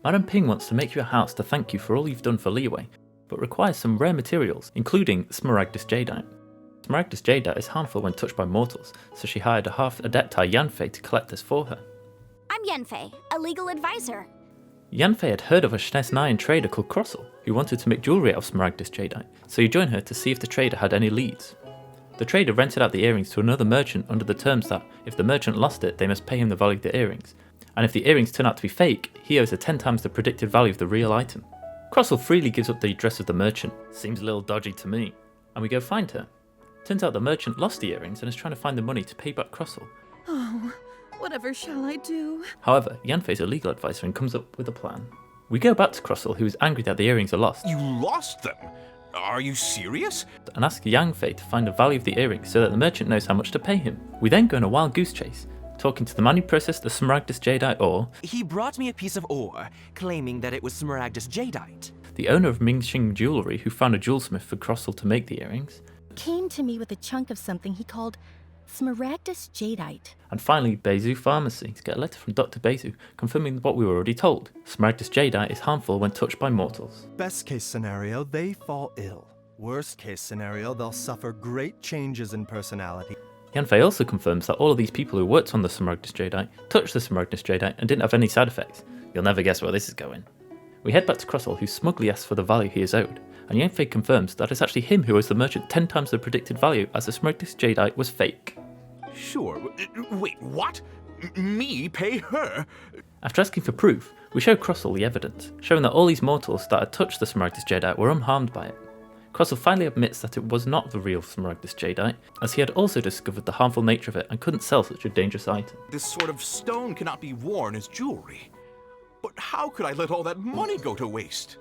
Madam Ping wants to make you a house to thank you for all you've done for Liyue, but requires some rare materials, including Smaragdus Jadeite. Smaragdus Jadeite is harmful when touched by mortals, so she hired a half-adepti Yanfei to collect this for her. I'm Yanfei, a legal advisor. Yanfei had heard of a SNES 9 trader called Krosl, who wanted to make jewellery out of Smaragdus Jadeite, so he joined her to see if the trader had any leads. The trader rented out the earrings to another merchant under the terms that, if the merchant lost it, they must pay him the value of the earrings, and if the earrings turn out to be fake, he owes her 10 times the predicted value of the real item. Krosl freely gives up the address of the merchant. Seems a little dodgy to me. And we go find her. Turns out the merchant lost the earrings and is trying to find the money to pay back Krosl. Oh, whatever shall I do? However, Yanfei is a legal advisor and comes up with a plan. We go back to Krosl, who is angry that the earrings are lost. You lost them? Are you serious? And ask Yanfei to find the value of the earrings so that the merchant knows how much to pay him. We then go on a wild goose chase, talking to the man who processed the Smaragdus Jadeite ore. He brought me a piece of ore, claiming that it was Smaragdus Jadeite. The owner of Mingxing Jewellery, who found a jewelsmith for Krosl to make the earrings. Came to me with a chunk of something he called Smaragdus Jadeite. And finally, Bezu Pharmacy to get a letter from Dr. Bezu confirming what we were already told. Smaragdus Jadeite is harmful when touched by mortals. Best case scenario, they fall ill. Worst case scenario, they'll suffer great changes in personality. Yanfei also confirms that all of these people who worked on the Smaragdus Jadeite touched the Smaragdus Jadeite and didn't have any side effects. You'll never guess where this is going. We head back to Krosl, who smugly asks for the value he is owed, and Yanfei confirms that it's actually him who owes the merchant 10 times the predicted value, as the Smaragdus Jadeite was fake. Sure. Wait, what? Me pay her? After asking for proof, we show Krosl the evidence, showing that all these mortals that had touched the Smaragdus Jadeite were unharmed by it. Krosl finally admits that it was not the real Smaragdus Jadeite, as he had also discovered the harmful nature of it and couldn't sell such a dangerous item. This sort of stone cannot be worn as jewelry. But how could I let all that money go to waste?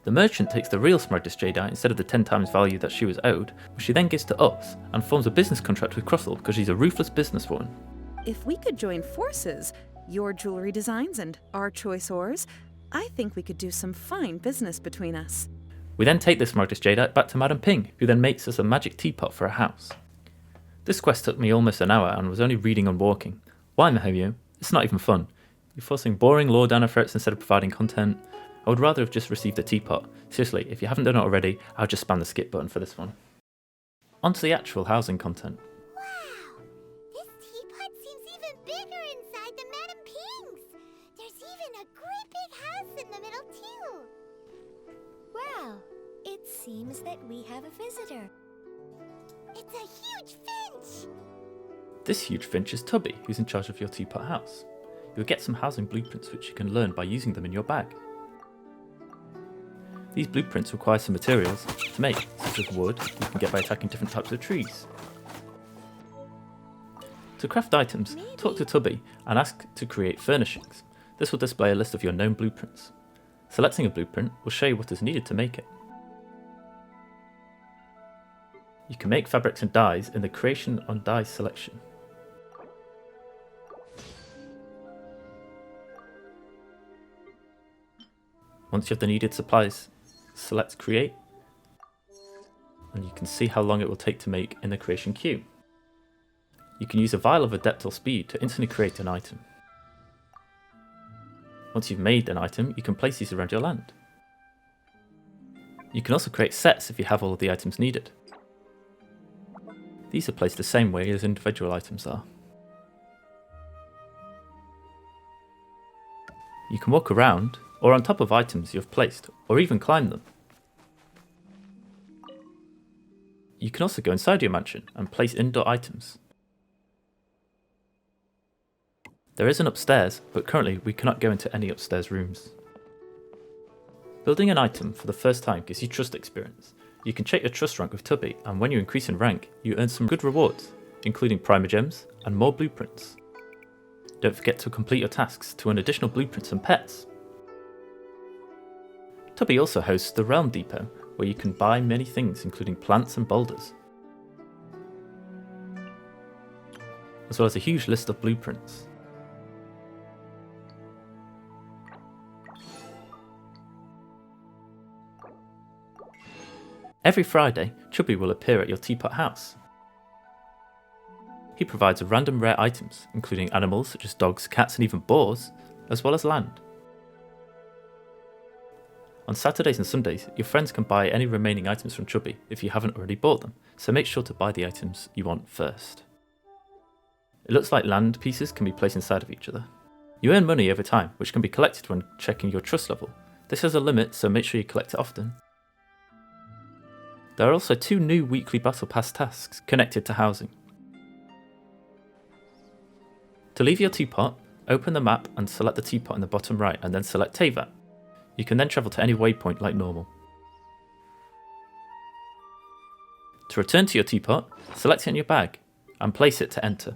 The merchant takes the real Smaragdus Jadeite instead of the 10 times value that she was owed, which she then gives to us, and forms a business contract with Krosl because she's a ruthless businesswoman. If we could join forces, your jewelry designs and our choice ores, I think we could do some fine business between us. We then take the Smaragdus Jadeite back to Madam Ping, who then makes us a magic teapot for a house. This quest took me almost an hour and was only reading and walking. Why, Mahevio? It's not even fun. You're forcing boring lore down our throats instead of providing content. I would rather have just received the teapot. Seriously, if you haven't done it already, I'll just spam the skip button for this one. On to the actual housing content. Wow! This teapot seems even bigger inside than Madame Ping's. There's even a great big house in the middle, too. Well, it seems that we have a visitor. It's a huge finch! This huge finch is Tubby, who's in charge of your teapot house. You'll get some housing blueprints which you can learn by using them in your bag. These blueprints require some materials to make, such as wood you can get by attacking different types of trees. To craft items, talk to Tubby and ask to create furnishings. This will display a list of your known blueprints. Selecting a blueprint will show you what is needed to make it. You can make fabrics and dyes in the Creation on Dye selection. Once you have the needed supplies, select Create, and you can see how long it will take to make in the creation queue. You can use a vial of Adeptal Speed to instantly create an item. Once you've made an item, you can place these around your land. You can also create sets if you have all of the items needed. These are placed the same way as individual items are. You can walk around, or on top of items you have placed, or even climb them. You can also go inside your mansion and place indoor items. There is an upstairs, but currently we cannot go into any upstairs rooms. Building an item for the first time gives you trust experience. You can check your trust rank with Tubby, and when you increase in rank, you earn some good rewards, including Primogems and more blueprints. Don't forget to complete your tasks to earn additional blueprints and pets. Tubby also hosts the Realm Depot, where you can buy many things including plants and boulders, as well as a huge list of blueprints. Every Friday, Chubby will appear at your teapot house. He provides random rare items, including animals such as dogs, cats and even boars, as well as land. On Saturdays and Sundays, your friends can buy any remaining items from Chubby if you haven't already bought them, so make sure to buy the items you want first. It looks like land pieces can be placed inside of each other. You earn money over time, which can be collected when checking your trust level. This has a limit, so make sure you collect it often. There are also 2 new weekly Battle Pass tasks connected to housing. To leave your teapot, open the map and select the teapot in the bottom right and then select Teyvat. You can then travel to any waypoint like normal. To return to your teapot, select it in your bag and place it to enter.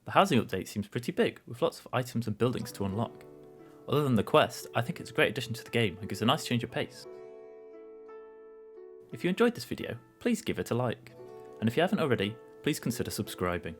The housing update seems pretty big, with lots of items and buildings to unlock. Other than the quest, I think it's a great addition to the game and gives a nice change of pace. If you enjoyed this video, please give it a like, and if you haven't already, please consider subscribing.